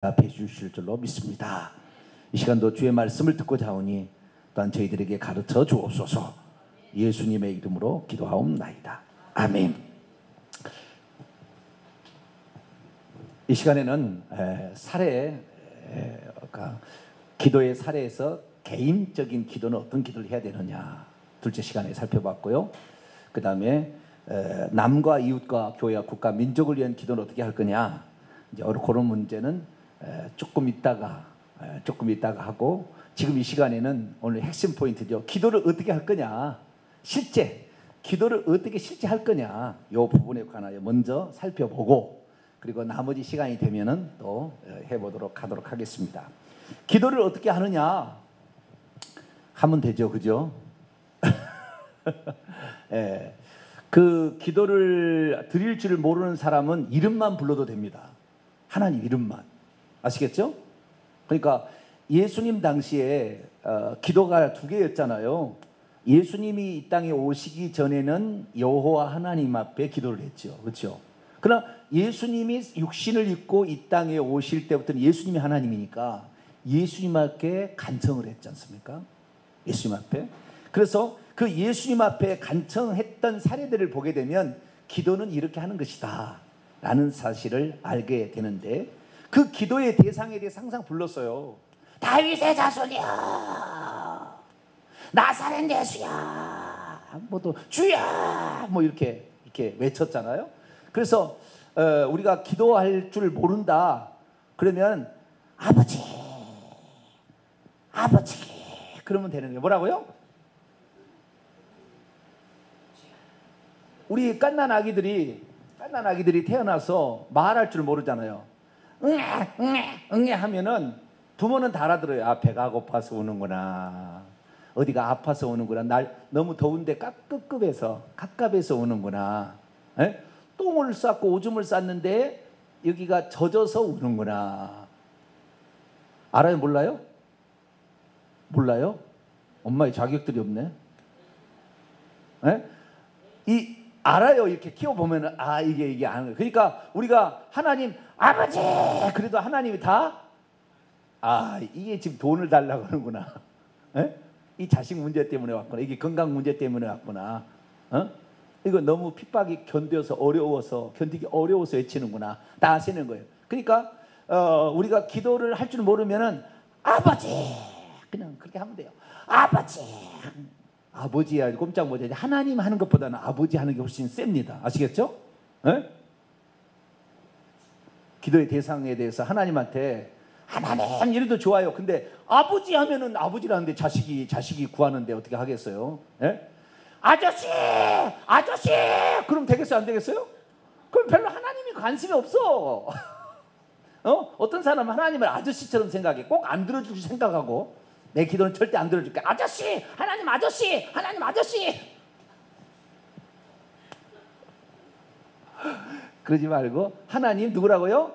답해 주실 줄로 믿습니다. 이 시간도 주의 말씀을 듣고자 하오니 또한 저희들에게 가르쳐 주옵소서. 예수님의 이름으로 기도하옵나이다. 아멘. 이 시간에는 기도의 사례에서 개인적인 기도는 어떤 기도를 해야 되느냐 둘째 시간에 살펴봤고요. 그 다음에 남과 이웃과 교회와 국가 민족을 위한 기도는 어떻게 할 거냐, 이제 그런 문제는 조금 있다가 하고, 지금 이 시간에는 오늘 핵심 포인트죠. 기도를 어떻게 할 거냐, 기도를 어떻게 실제 할 거냐, 이 부분에 관하여 먼저 살펴보고, 그리고 나머지 시간이 되면은 또 해보도록 하겠습니다. 기도를 어떻게 하느냐 하면 되죠, 그죠? 예. 그 기도를 드릴 줄 모르는 사람은 이름만 불러도 됩니다. 하나님 이름만. 아시겠죠? 그러니까 예수님 당시에 기도가 두 개였잖아요. 예수님이 이 땅에 오시기 전에는 여호와 하나님 앞에 기도를 했죠. 그렇죠? 그러나 예수님이 육신을 입고 이 땅에 오실 때부터는 예수님이 하나님이니까 예수님 앞에 간청을 했지 않습니까? 예수님 앞에. 그래서 그 예수님 앞에 간청했던 사례들을 보게 되면 기도는 이렇게 하는 것이다 라는 사실을 알게 되는데, 그 기도의 대상에 대해서 항상 불렀어요. 다윗의 자손이야, 나사렛 예수야, 또 주야, 이렇게 외쳤잖아요. 그래서 우리가 기도할 줄 모른다 그러면 아버지 그러면 되는 거예요. 뭐라고요? 우리 갓난 아기들이 태어나서 말할 줄 모르잖아요. 응애 하면은 부모는 다 알아들어요. 아, 배가 고파서 우는구나, 어디가 아파서 우는구나, 날 너무 더운데 갑갑해서 우는구나, 똥을 쌌고 오줌을 쌌는데 여기가 젖어서 우는구나. 알아요? 몰라요? 엄마의 자격들이 없네. 알아요. 이렇게 키워보면 이게 아는 거예요. 그러니까 우리가 하나님 아버지 그래도 하나님이 다 이게 지금 돈을 달라고 하는구나, 이 자식 문제 때문에 왔구나, 이게 건강 문제 때문에 왔구나, 이거 너무 핍박이 견디기 어려워서 외치는구나, 다 아시는 거예요. 그러니까 우리가 기도를 할 줄 모르면은 아버지 그냥 그렇게 하면 돼요. 아버지야 꼼짝 못하지. 하나님 하는 것보다는 아버지 하는 게 훨씬 셉니다. 아시겠죠? 기도의 대상에 대해서 하나님한테 하나님 이래도 좋아요. 근데 아버지 하면은 아버지라는데 자식이 구하는데 어떻게 하겠어요? 아저씨 그럼 되겠어요? 안 되겠어요? 그럼 별로 하나님이 관심이 없어. 어떤 사람은 하나님을 아저씨처럼 생각해. 꼭 안 들어줄 생각하고, 내 기도는 절대 안 들어줄게. 하나님 아저씨. 그러지 말고 하나님 누구라고요?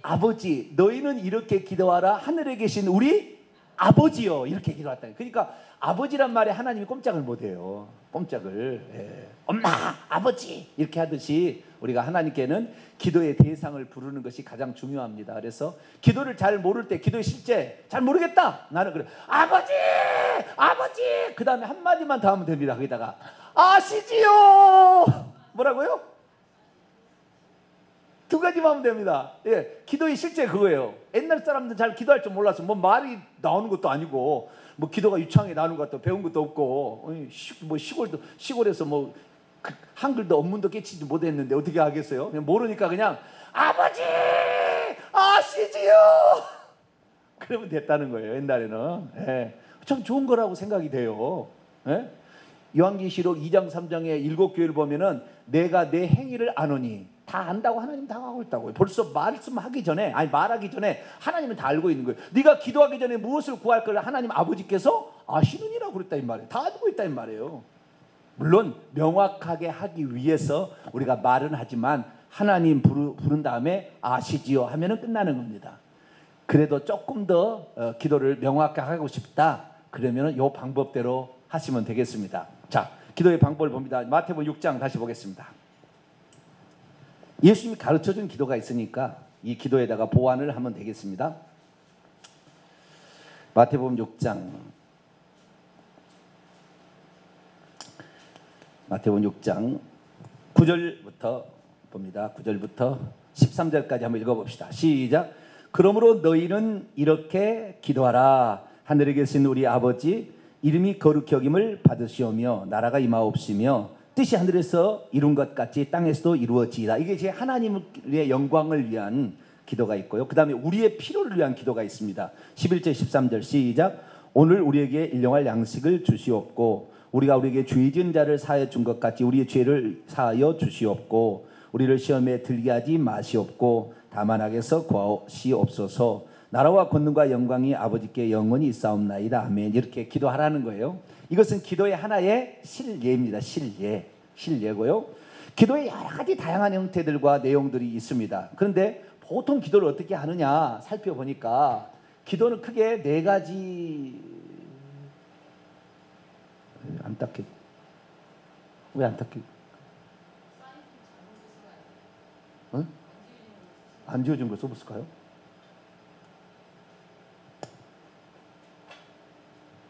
아버지. 너희는 이렇게 기도하라. 하늘에 계신 우리 아버지요. 이렇게 기도했다. 그러니까 아버지란 말에 하나님이 꼼짝을 못해요. 엄마, 아버지 이렇게 하듯이 우리가 하나님께는 기도의 대상을 부르는 것이 가장 중요합니다. 그래서 기도를 잘 모를 때, 기도의 실제 잘 모르겠다, 나는 그래 아버지 그 다음에 한마디만 더 하면 됩니다. 거기다가 아시지요. 뭐라고요? 두 가지만 하면 됩니다. 기도의 실제 그거예요. 옛날 사람들은 잘 기도할 줄 몰라서 말이 나오는 것도 아니고, 기도가 유창하게 나오는 것도 배운 것도 없고, 시골에서 한글도 언문도 깨치지 못했는데 어떻게 하겠어요? 그냥 모르니까 그냥 아버지 아시지요 그러면 됐다는 거예요. 옛날에는. 참 좋은 거라고 생각이 돼요. 요한계시록 2장 3장에 7교회를 보면은 내가 내 행위를 아노니, 다 안다고 하나님 다 하고 있다고요. 벌써 말하기 전에 하나님은 다 알고 있는 거예요. 네가 기도하기 전에 무엇을 구할 걸 하나님 아버지께서 아시느니라고 그랬다 이 말이에요. 다 알고 있다 이 말이에요. 물론 명확하게 하기 위해서 우리가 말은 하지만 하나님 부른 다음에 아시지요 하면은 끝나는 겁니다. 그래도 조금 더 기도를 명확하게 하고 싶다 그러면은 이 방법대로 하시면 되겠습니다. 자, 기도의 방법을 봅니다. 마태복음 6장 다시 보겠습니다. 예수님이 가르쳐준 기도가 있으니까 이 기도에다가 보완을 하면 되겠습니다. 마태복음 6장 9절부터 봅니다. 9절부터 13절까지 한번 읽어봅시다. 시작. 그러므로 너희는 이렇게 기도하라. 하늘에 계신 우리 아버지, 이름이 거룩히 여김을 받으시오며 나라가 임하옵시며 뜻이 하늘에서 이룬 것 같이 땅에서도 이루어지이다. 이게 제 하나님의 영광을 위한 기도가 있고요. 그 다음에 우리의 필요를 위한 기도가 있습니다. 11절 13절 시작. 오늘 우리에게 일용할 양식을 주시옵고 우리가 우리에게 죄 지은 자를 사하여 준 것 같이 우리의 죄를 사하여 주시옵고 우리를 시험에 들게 하지 마시옵고 다만 악에서 구하시옵소서. 나라와 권능과 영광이 아버지께 영원히 있사옵나이다. 아멘. 이렇게 기도하라는 거예요. 이것은 기도의 하나의 실예입니다. 실예고요. 기도의 여러 가지 다양한 형태들과 내용들이 있습니다. 그런데 보통 기도를 어떻게 하느냐 살펴보니까 기도는 크게 네 가지. 안 닦여. 왜 안 닦여? 어? 안 지워진 거 써봤을까요?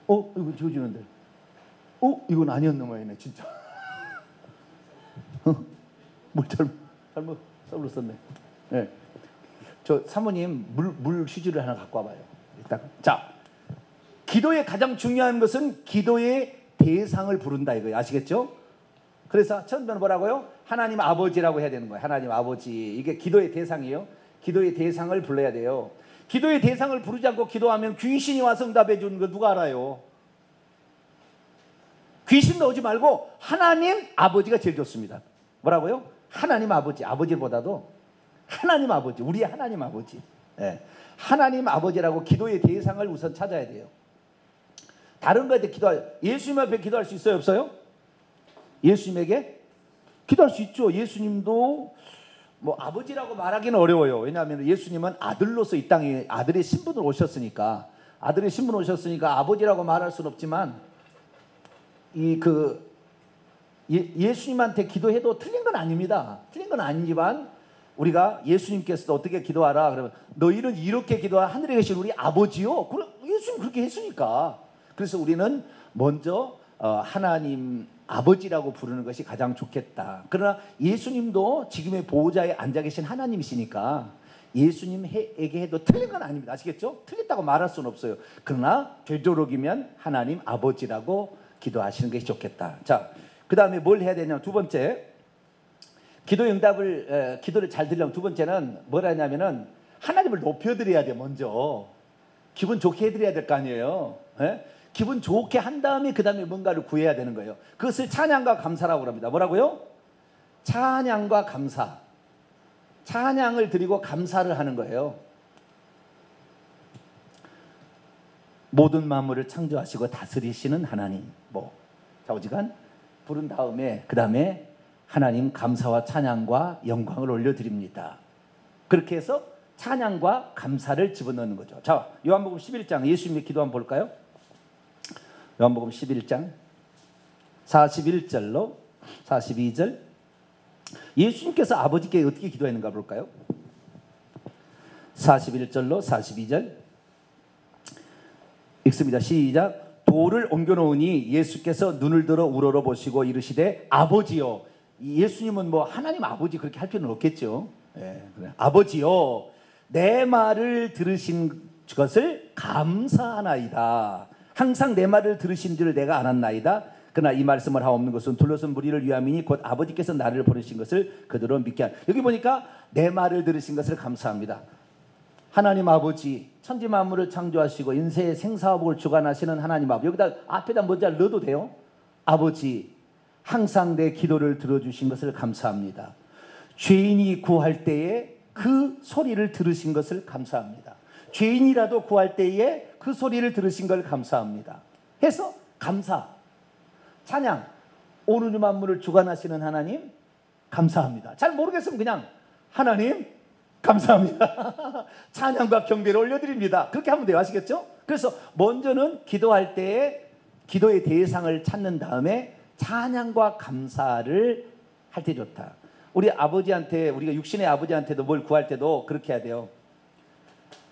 이거 지워지는데. 이건 아니었나 봐요, 진짜. 뭘 잘못 썼네. 네. 저 사모님 물 휴지를 하나 갖고 와봐요. 이따가. 자, 기도의 가장 중요한 것은 기도의 대상을 부른다 이거예요. 아시겠죠? 그래서 처음에는 뭐라고요? 하나님 아버지라고 해야 되는 거예요. 하나님 아버지. 이게 기도의 대상이에요. 기도의 대상을 불러야 돼요. 기도의 대상을 부르지 않고 기도하면 귀신이 와서 응답해 주는 거 누가 알아요? 귀신 넣지 말고 하나님 아버지가 제일 좋습니다. 뭐라고요? 하나님 아버지. 아버지보다도 하나님 아버지. 우리의 하나님 아버지. 네. 하나님 아버지라고 기도의 대상을 우선 찾아야 돼요. 다른 거에 예수님 앞에 기도할 수 있어요? 없어요? 예수님에게 기도할 수 있죠. 예수님도 뭐 아버지라고 말하기는 어려워요. 왜냐하면 예수님은 아들로서 이 땅에 아들의 신분으로 오셨으니까 아버지라고 말할 수는 없지만 예수님한테 기도해도 틀린 건 아닙니다. 틀린 건 아니지만 우리가 예수님께서도 어떻게 기도하라 그러면 너희는 이렇게 기도하라. 하늘에 계신 우리 아버지요. 그럼 예수님 그렇게 했으니까. 그래서 우리는 먼저 하나님 아버지라고 부르는 것이 가장 좋겠다. 그러나 예수님도 지금의 보호자에 앉아 계신 하나님이시니까 예수님에게 해도 틀린 건 아닙니다. 아시겠죠? 틀렸다고 말할 수는 없어요. 그러나 되도록이면 하나님 아버지라고 기도하시는 것이 좋겠다. 자, 그 다음에 뭘 해야 되냐면 두 번째, 기도를 잘 드리려면 두 번째는 뭘 하냐면은 하나님을 높여드려야 돼. 먼저 기분 좋게 해드려야 될 거 아니에요. 예? 기분 좋게 한 다음에 그 다음에 뭔가를 구해야 되는 거예요. 그것을 찬양과 감사라고 합니다. 뭐라고요? 찬양과 감사. 찬양을 드리고 감사를 하는 거예요. 모든 만물을 창조하시고 다스리시는 하나님. 오지간 부른 다음에 그 다음에 하나님 감사와 찬양과 영광을 올려드립니다. 그렇게 해서 찬양과 감사를 집어넣는 거죠. 자, 요한복음 11장 예수님의 기도 한번 볼까요? 요한복음 11장 41절로 42절 예수님께서 아버지께 어떻게 기도했는가 볼까요? 41절로 42절 읽습니다. 시작. 돌을 옮겨놓으니 예수께서 눈을 들어 우러러 보시고 이르시되 아버지요. 예수님은 하나님 아버지 그렇게 할 필요는 없겠죠. 그래. 아버지요, 내 말을 들으신 것을 감사하나이다. 항상 내 말을 들으신 줄 내가 알았나이다. 그러나 이 말씀을 하옵는 것은 둘러선 무리를 위함이니 곧 아버지께서 나를 보내신 것을 그대로 믿게 하라. 여기 보니까 내 말을 들으신 것을 감사합니다. 하나님 아버지, 천지 만물을 창조하시고 인생의 생사화복을 주관하시는 하나님 아버지. 여기다 앞에다 뭔지 넣어도 돼요. 아버지, 항상 내 기도를 들어주신 것을 감사합니다. 죄인이 구할 때에 그 소리를 들으신 것을 감사합니다. 죄인이라도 구할 때에 그 소리를 들으신 걸 감사합니다. 해서 감사, 찬양, 온 우주 만물을 주관하시는 하나님 감사합니다. 잘 모르겠으면 그냥 하나님 감사합니다. 찬양과 경배를 올려드립니다. 그렇게 하면 돼요. 아시겠죠? 그래서 먼저는 기도할 때에 기도의 대상을 찾는 다음에 찬양과 감사를 할 때 좋다. 우리 아버지한테, 우리가 육신의 아버지한테도 뭘 구할 때도 그렇게 해야 돼요.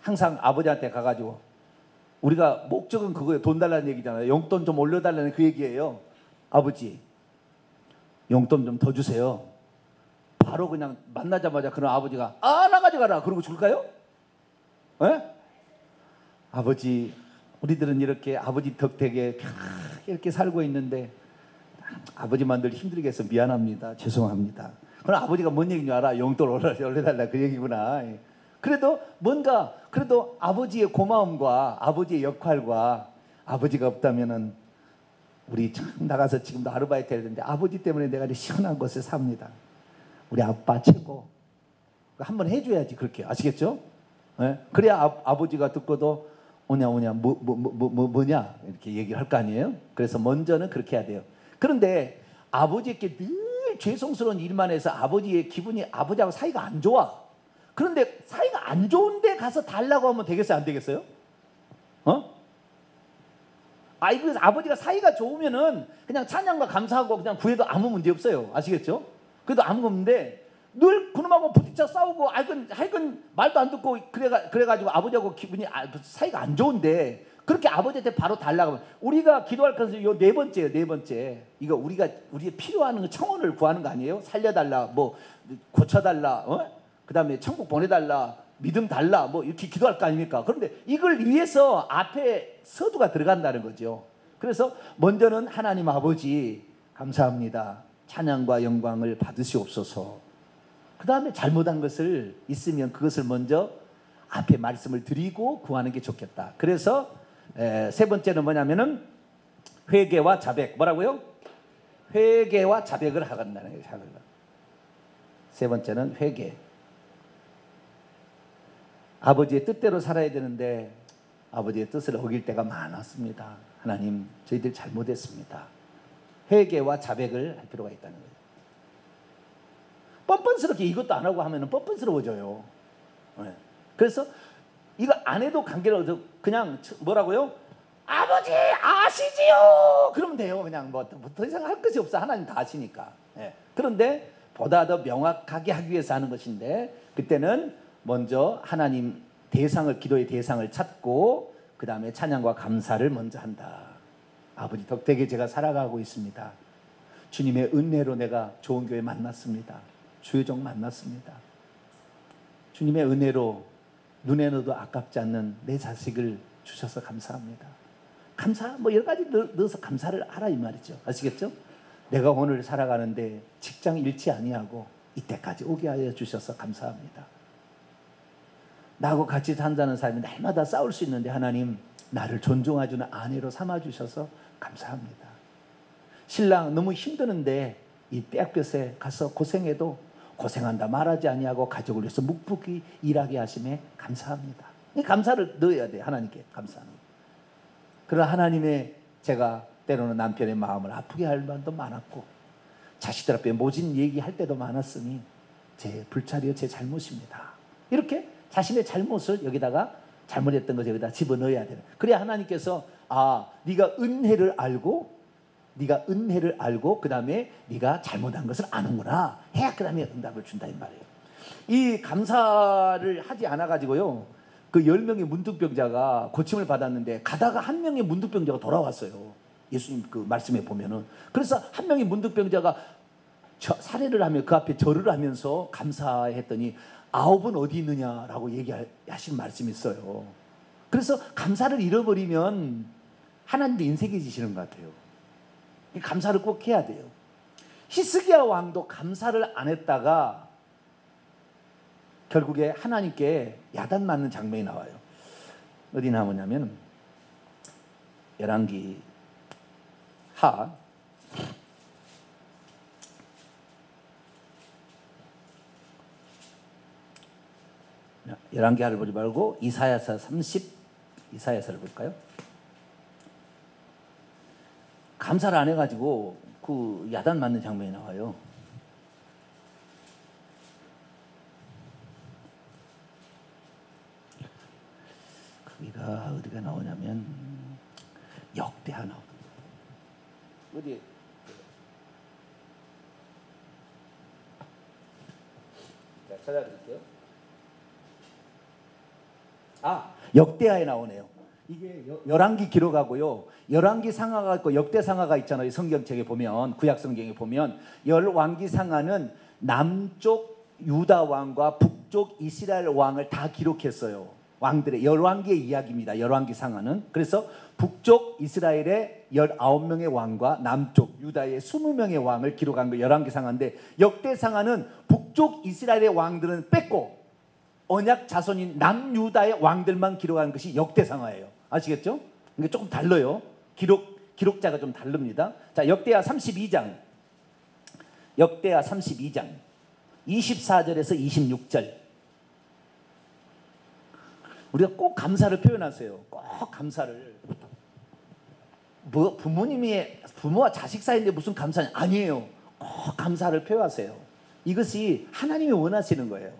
항상 아버지한테 가가지고, 우리가 목적은 그거예요. 돈 달라는 얘기잖아요. 용돈 좀 올려달라는 그 얘기예요. 아버지, 용돈 좀 더 주세요. 바로 그냥 만나자마자 그런 아버지가 나 가져가라 그러고 줄까요? 에? 아버지, 우리들은 이렇게 아버지 덕택에 이렇게 살고 있는데 아버지만 늘 힘들게 해서 미안합니다. 죄송합니다. 그럼 아버지가 뭔 얘기인 줄 알아? 용돈 올려달라 그 얘기구나. 그래도 뭔가, 그래도 아버지의 고마움과 아버지의 역할과, 아버지가 없다면은 우리 참 나가서 지금도 아르바이트 해야 되는데 아버지 때문에 내가 이렇게 시원한 곳에 삽니다. 우리 아빠 최고. 한번 해줘야지. 그렇게 아시겠죠? 네? 그래야 아버지가 듣고도 오냐 뭐냐 이렇게 얘기를 할 거 아니에요. 그래서 먼저는 그렇게 해야 돼요. 그런데 아버지께 늘 죄송스러운 일만 해서 아버지의 기분이, 아버지하고 사이가 안 좋아. 그런데 사이가 안 좋은데 가서 달라고 하면 되겠어요? 안 되겠어요? 그래서 아버지가 사이가 좋으면은 그냥 찬양과 감사하고 그냥 구해도 아무 문제 없어요. 아시겠죠? 그래도 아무 없는데 늘 그놈하고 부딪혀 싸우고 하여간 말도 안 듣고 그래가지고 아버지하고 기분이 사이가 안 좋은데 그렇게 아버지한테 바로 달라고 하면, 우리가 기도할 것은 요 네 번째예요. 네 번째. 이거 우리의 필요한 청원을 구하는 거 아니에요? 살려달라, 뭐 고쳐달라, 그 다음에 천국 보내달라, 믿음 달라, 뭐 이렇게 기도할 거 아닙니까? 그런데 이걸 위해서 앞에 서두가 들어간다는 거죠. 그래서 먼저는 하나님 아버지 감사합니다. 찬양과 영광을 받으시옵소서. 그 다음에 잘못한 것을 있으면 그것을 먼저 앞에 말씀을 드리고 구하는 게 좋겠다. 그래서 세 번째는 뭐냐면은 회개와 자백. 뭐라고요? 회개와 자백을 하간다는 거예요. 세 번째는 회개. 아버지의 뜻대로 살아야 되는데 아버지의 뜻을 어길 때가 많았습니다. 하나님, 저희들 잘못했습니다. 회개와 자백을 할 필요가 있다는 거예요. 뻔뻔스럽게 이것도 안 하고 하면 뻔뻔스러워져요. 그래서 이거 안 해도 관계를 그냥 뭐라고요? 아버지 아시지요? 그러면 돼요. 그냥 뭐 더 이상 할 것이 없어. 하나님 다 아시니까. 그런데 보다 더 명확하게 하기 위해서 하는 것인데, 그때는 먼저 하나님 대상을, 기도의 대상을 찾고 그 다음에 찬양과 감사를 먼저 한다. 아버지 덕택에 제가 살아가고 있습니다. 주님의 은혜로 내가 좋은 교회 만났습니다. 주의종 만났습니다. 주님의 은혜로 눈에 넣어도 아깝지 않는 내 자식을 주셔서 감사합니다. 감사, 뭐 여러 가지 넣어서 감사를 하라 이 말이죠. 아시겠죠? 내가 오늘 살아가는데 직장 잃지 아니하고 이때까지 오게 하여 주셔서 감사합니다. 나하고 같이 산다는 사람이 날마다 싸울 수 있는데 하나님 나를 존중해주는 아내로 삼아주셔서 감사합니다. 신랑 너무 힘드는데 이 빽볕에 가서 고생해도 고생한다 말하지 아니하고 가족을 위해서 묵묵히 일하게 하심에 감사합니다. 이 감사를 넣어야 돼. 하나님께 감사합니다. 그러나 하나님의, 제가 때로는 남편의 마음을 아프게 할 만도 많았고 자식들 앞에 모진 얘기할 때도 많았으니 제 불찰이요 제 잘못입니다. 이렇게 자신의 잘못을 여기다가, 잘못했던 것을 여기다 집어넣어야 되는. 그래야 하나님께서 네가 은혜를 알고 그 다음에 네가 잘못한 것을 아는구나 해야 그 다음에 응답을 준다 이 말이에요. 이 감사를 하지 않아 가지고요, 그 10명의 문둥병자가 고침을 받았는데 가다가 한 명의 문둥병자가 돌아왔어요. 예수님 그 말씀에 보면은. 그래서 한 명의 문둥병자가 사례를 하며 그 앞에 절을 하면서 감사했더니 9은 어디 있느냐라고 얘기하신 말씀이 있어요. 그래서 감사를 잃어버리면 하나님도 인색해지시는 것 같아요. 감사를 꼭 해야 돼요. 히스기야 왕도 감사를 안 했다가 결국에 하나님께 야단 맞는 장면이 나와요. 어디 나오냐면 열왕기 하 11개를 보지 말고 이사야서 30, 이사야서를 볼까요? 감사를 안 해가지고 그 야단 맞는 장면이 나와요. 거기가 어디가 나오냐면 역대하 나옵니다. 어디? 찾아드릴게요. 역대하에 나오네요. 이게 열왕기 기록하고요. 열왕기 상하가 있고 역대 상하가 있잖아요. 성경책에 보면, 구약 성경에 보면 열왕기 상하는 남쪽 유다 왕과 북쪽 이스라엘 왕을 다 기록했어요. 왕들의 열왕기의 이야기입니다. 열왕기 상하는. 그래서 북쪽 이스라엘의 19명의 왕과 남쪽 유다의 20명의 왕을 기록한 거 열왕기 상하인데, 역대 상하는 북쪽 이스라엘의 왕들은 뺐고 언약 자손인 남유다의 왕들만 기록한 것이 역대 상하예요. 아시겠죠? 이게 조금 달라요. 기록자가 좀 다릅니다. 자, 역대하 32장. 역대하 32장 24절에서 26절. 우리가 꼭 감사를 표현하세요. 꼭 감사를. 뭐 부모와 자식 사이인데 무슨 감사냐? 아니에요. 꼭 감사를 표하세요. 이것이 하나님이 원하시는 거예요.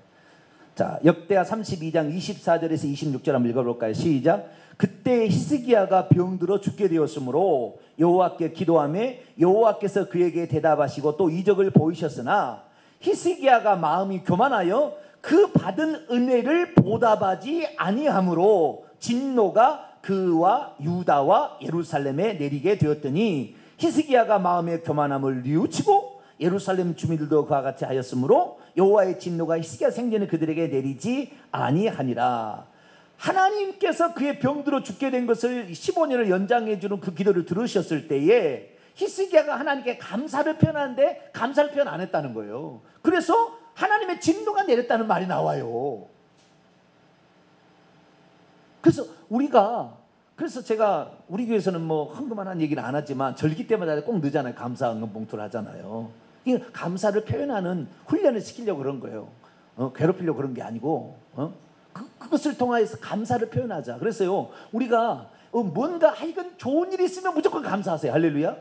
자, 역대하 32장 24절에서 26절 한번 읽어볼까요? 시작. 그때 히스기야가 병들어 죽게 되었으므로 여호와께 기도하며 여호와께서 그에게 대답하시고 또 이적을 보이셨으나 히스기야가 마음이 교만하여 그 받은 은혜를 보답하지 아니하므로 진노가 그와 유다와 예루살렘에 내리게 되었더니 히스기야가 마음의 교만함을 뉘우치고 예루살렘 주민들도 그와 같이 하였으므로 여호와의 진노가 히스기야 생전에 그들에게 내리지 아니하니라. 하나님께서 그의 병들어 죽게 된 것을 15년을 연장해 주는 그 기도를 들으셨을 때에 히스기야가 하나님께 감사를 표현하는데 감사를 표현 안 했다는 거예요. 그래서 하나님의 진노가 내렸다는 말이 나와요. 그래서 제가 우리 교회에서는 뭐 헌금하는 얘기를 안 하지만 절기 때마다 꼭 넣잖아요. 감사 헌금 봉투를 하잖아요. 이 감사를 표현하는 훈련을 시키려고 그런 거예요. 괴롭히려고 그런 게 아니고 그것을 통하여서 감사를 표현하자. 그래서요, 우리가 뭔가 하여간 좋은 일이 있으면 무조건 감사하세요. 할렐루야.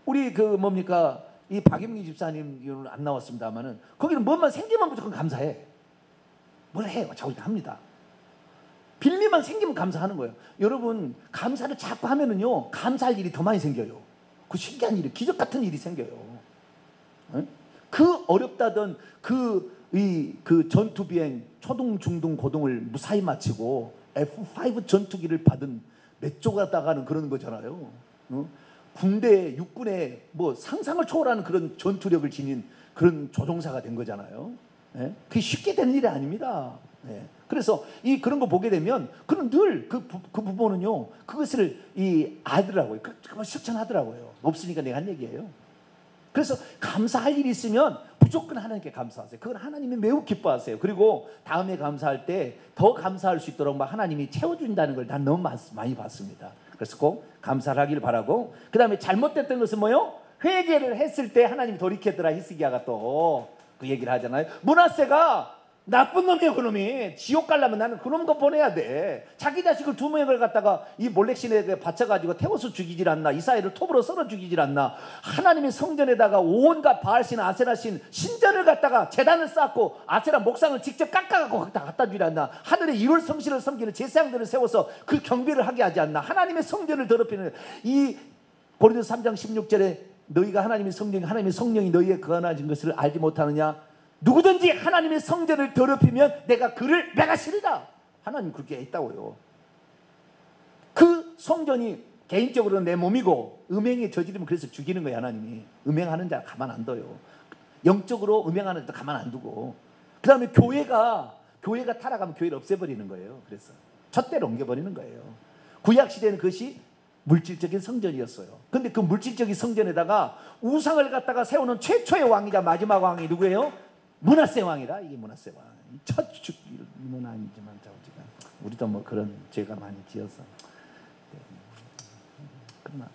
우리 뭡니까, 이 박영기 집사님 안 나왔습니다만은 거기는 뭔만 생기면 무조건 감사해. 뭘 해요? 자기가 합니다. 빌미만 생기면 감사하는 거예요. 여러분, 감사를 자꾸 하면은요, 감사할 일이 더 많이 생겨요. 그 신기한 일이, 기적 같은 일이 생겨요. 그 어렵다던 그 전투 비행 초등, 중등, 고등을 무사히 마치고 F5 전투기를 받은 몇 조가 나가는 그런 거잖아요. 군대, 육군의 뭐 상상을 초월하는 그런 전투력을 지닌 그런 조종사가 된 거잖아요. 그게 쉽게 된 일이 아닙니다. 그래서 그런 거 보게 되면 그는 늘 그 부모는요, 그것을 알더라고요. 그걸 실천하더라고요. 없으니까 내가 한 얘기예요. 그래서 감사할 일이 있으면 무조건 하나님께 감사하세요. 그건 하나님이 매우 기뻐하세요. 그리고 다음에 감사할 때 더 감사할 수 있도록 막 하나님이 채워준다는 걸 난 너무 많이 봤습니다. 그래서 꼭 감사를 하길 바라고, 그 다음에 잘못됐던 것은 뭐요? 회개를 했을 때 하나님이 돌이켰더라. 히스기야가 또 그 얘기를 하잖아요. 므낫세가 나쁜 놈이에요. 그놈이 지옥 가려면 나는 그놈도 보내야 돼. 자기 자식을 2명을 갖다가 이 몰렉신에게 바쳐가지고 태워서 죽이질 않나, 이스라엘을 톱으로 썰어 죽이질 않나, 하나님의 성전에다가 온갖 바알신, 아세라신 신전을 갖다가 재단을 쌓고 아세라 목상을 직접 깎아갖고 거기다 갖다 주지 않나, 하늘의 1월 성신을 섬기는 제사장들을 세워서 그 경배를 하게 하지 않나, 하나님의 성전을 더럽히는 이 고린도서 3장 16절에 너희가 하나님의 성령이 너희에 거하신 것을 알지 못하느냐. 누구든지 하나님의 성전을 더럽히면 내가 그를 멸하시리라. 하나님 그렇게 했다고요. 그 성전이 개인적으로 내 몸이고 음행에 저지르면 그래서 죽이는 거예요. 하나님이 음행하는 자 가만 안 둬요. 영적으로 음행하는 자 가만 안 두고, 그 다음에 교회가 타락하면 교회를 없애버리는 거예요. 그래서 촛대로 옮겨버리는 거예요. 구약시대는 그것이 물질적인 성전이었어요. 근데 그 물질적인 성전에다가 우상을 갖다가 세우는 최초의 왕이자 마지막 왕이 누구예요? 므낫세 왕이라. 이게 므낫세 왕. 첫 죽기는 아니지만 우리도 뭐 그런 죄가 많이 지어서.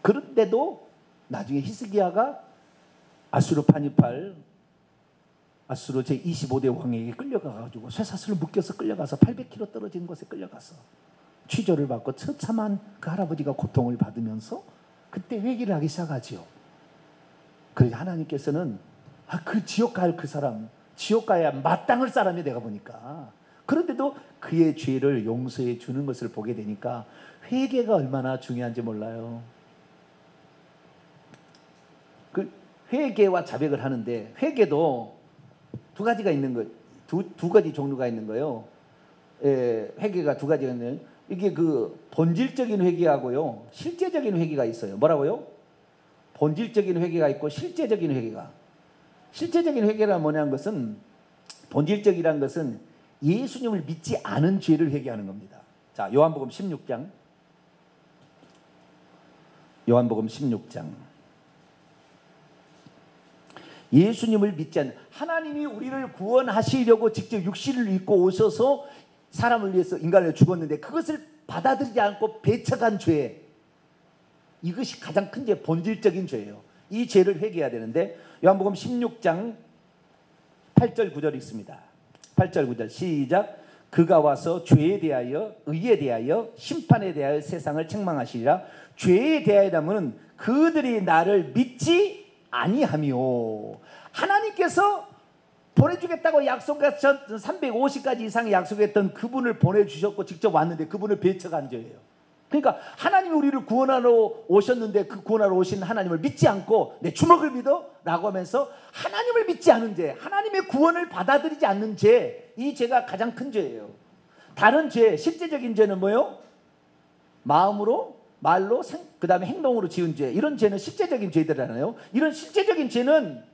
그런데도 나중에 히스기야가 아수르 파니팔, 아수르 제25대 왕에게 끌려가가지고 쇠사슬을 묶여서 끌려가서 800km 떨어진 곳에 끌려가서 취조를 받고 처참한 그 할아버지가 고통을 받으면서 그때 회개를 하기 시작하지요. 그래서 하나님께서는 그 지옥 갈 그 사람, 지옥 가야 마땅할 사람이 내가 보니까, 그런데도 그의 죄를 용서해 주는 것을 보게 되니까 회개가 얼마나 중요한지 몰라요. 그 회개와 자백을 하는데, 회개도 두 가지가 있는 거, 두 가지 종류가 있는 거예요. 회개가 두 가지가 있는. 이게 그 본질적인 회개하고요, 실제적인 회개가 있어요. 뭐라고요? 본질적인 회개가 있고 실제적인 회개가. 실제적인 회개란 뭐냐는 것은, 본질적이라는 것은 예수님을 믿지 않은 죄를 회개하는 겁니다. 자, 요한복음 16장. 요한복음 16장. 예수님을 믿지 않는, 하나님이 우리를 구원하시려고 직접 육신을 입고 오셔서 사람을 위해서 인간을 죽었는데 그것을 받아들이지 않고 배척한 죄, 이것이 가장 큰 죄, 본질적인 죄예요. 이 죄를 회개해야 되는데, 요한복음 16장 8절 9절이 있습니다. 8절 9절 시작. 그가 와서 죄에 대하여, 의에 대하여, 심판에 대하여 세상을 책망하시리라. 죄에 대하여라면 그들이 나를 믿지 아니하며, 하나님께서 보내주겠다고 약속했던 350가지 이상의 약속했던 그분을 보내주셨고 직접 왔는데 그분을 배척한 죄예요. 그러니까 하나님이 우리를 구원하러 오셨는데 그 구원하러 오신 하나님을 믿지 않고 내 주먹을 믿어? 라고 하면서 하나님을 믿지 않은 죄, 하나님의 구원을 받아들이지 않는 죄, 이 죄가 가장 큰 죄예요. 다른 죄, 실제적인 죄는 뭐예요? 마음으로, 말로, 그 다음에 행동으로 지은 죄, 이런 죄는 실제적인 죄들이잖아요. 이런 실제적인 죄는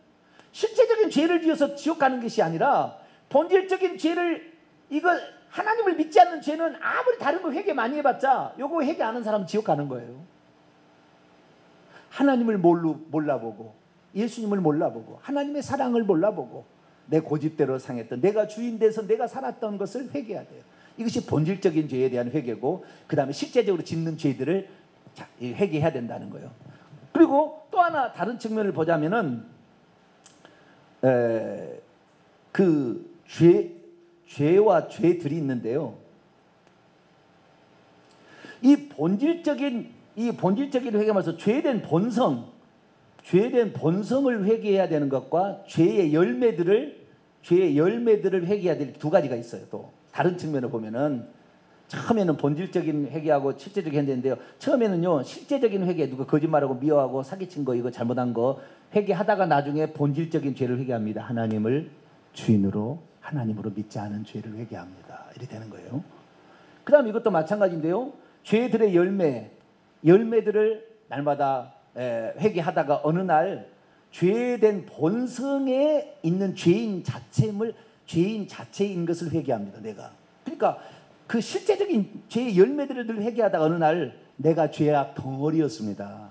실제적인 죄를 지어서 지옥 가는 것이 아니라 본질적인 죄를, 이거 하나님을 믿지 않는 죄는 아무리 다른 거 회개 많이 해봤자 요거 회개 안 하는 사람은 지옥 가는 거예요. 하나님을 몰라보고, 예수님을 몰라보고, 하나님의 사랑을 몰라보고, 내 고집대로 상했던, 내가 주인 돼서 내가 살았던 것을 회개해야 돼요. 이것이 본질적인 죄에 대한 회개고, 그 다음에 실제적으로 짓는 죄들을 회개해야 된다는 거예요. 그리고 또 하나 다른 측면을 보자면은 그 죄와 죄들이 있는데요. 이 본질적인 회개하면서 죄된 본성을 회개해야 되는 것과 죄의 열매들을 회개해야 될 두 가지가 있어요. 또 다른 측면을 보면은, 처음에는 본질적인 회개하고 실제적인 회개인데요. 처음에는요, 실제적인 회개, 누가 거짓말하고 미워하고 사기친 거, 이거 잘못한 거 회개하다가 나중에 본질적인 죄를 회개합니다. 하나님을 주인으로, 하나님으로 믿지 않은 죄를 회개합니다. 이렇게 되는 거예요. 그 다음 이것도 마찬가지인데요. 죄들의 열매들을 날마다 회개하다가 어느 날 죄된 본성에 있는 죄인 자체인 것을 회개합니다. 내가. 그러니까 그 실제적인 죄의 열매들을 늘 회개하다가 어느 날 내가 죄악 덩어리였습니다.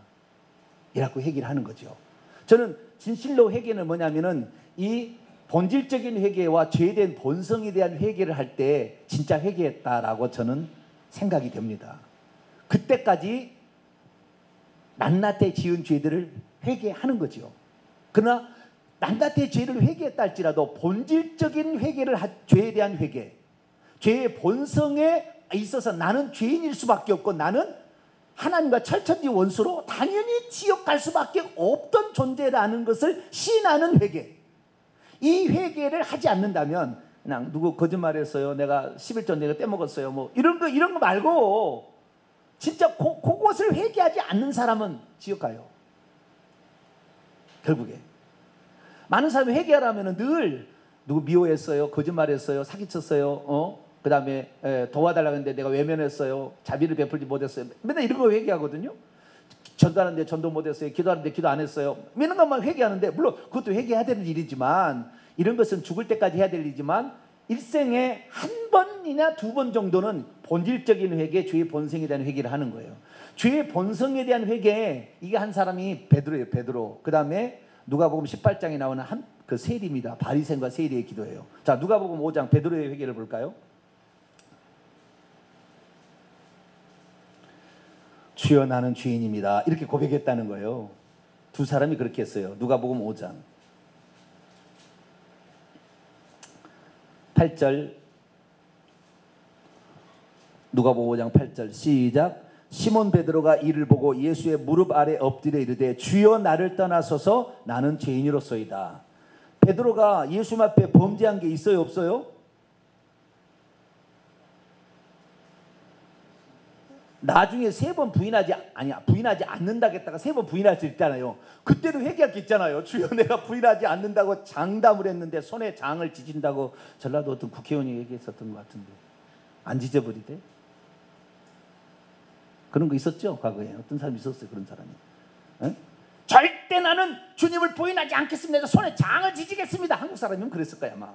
이라고 회개를 하는 거죠. 저는 진실로 회개는 뭐냐면은 이 본질적인 회개와 죄된 본성에 대한 회개를 할 때 진짜 회개했다라고 저는 생각이 됩니다. 그때까지 낱낱이 지은 죄들을 회개하는 거죠. 그러나 낱낱이 죄를 회개했다 할지라도 본질적인 회개를, 죄에 대한 회개, 죄의 본성에 있어서 나는 죄인일 수밖에 없고 나는 하나님과 철천지 원수로 당연히 지옥 갈 수밖에 없던 존재라는 것을 시인하는 회개. 이 회개를 하지 않는다면 그냥 누구 거짓말했어요, 내가 11조 내가 떼먹었어요, 뭐 이런 거 말고 진짜 그것을 회개하지 않는 사람은 지옥 가요. 결국에 많은 사람이 회개하라면 늘 누구 미워했어요, 거짓말했어요, 사기쳤어요, 그 다음에 도와달라고 했는데 내가 외면했어요, 자비를 베풀지 못했어요, 맨날 이런 거 회개하거든요. 전도하는데 전도 못했어요, 기도하는데 기도 안 했어요, 이런 것만 회개하는데, 물론 그것도 회개해야 되는 일이지만, 이런 것은 죽을 때까지 해야 될 일이지만 일생에 한 번이나 두 번 정도는 본질적인 회개, 죄의 본성에 대한 회개를 하는 거예요. 죄의 본성에 대한 회개, 이게 한 사람이 베드로예요. 베드로. 그 다음에 누가복음 18장에 나오는 그 세리입니다. 바리새인과 세리의 기도예요. 자, 누가복음 5장 베드로의 회개를 볼까요? 주여 나는 죄인입니다. 이렇게 고백했다는 거예요. 두 사람이 그렇게 했어요. 누가복음 5장 8절, 누가복음 5장 8절 시작. 시몬 베드로가 이를 보고 예수의 무릎 아래 엎드려 이르되 주여 나를 떠나소서 나는 죄인이로소이다. 베드로가 예수님 앞에 범죄한 게 있어요, 없어요? 나중에 3번 부인하지 않는다겠다가 3번 부인할 수 있잖아요. 그때도 회개할 게 있잖아요. 주여 내가 부인하지 않는다고 장담을 했는데 손에 장을 지진다고 전라도 어떤 국회의원이 얘기했었던 것 같은데 안 지져버리대? 그런 거 있었죠 과거에. 어떤 사람이 있었어요 그런 사람이. 에? 절대 나는 주님을 부인하지 않겠습니다. 손에 장을 지지겠습니다. 한국 사람이면 그랬을 거야 아마.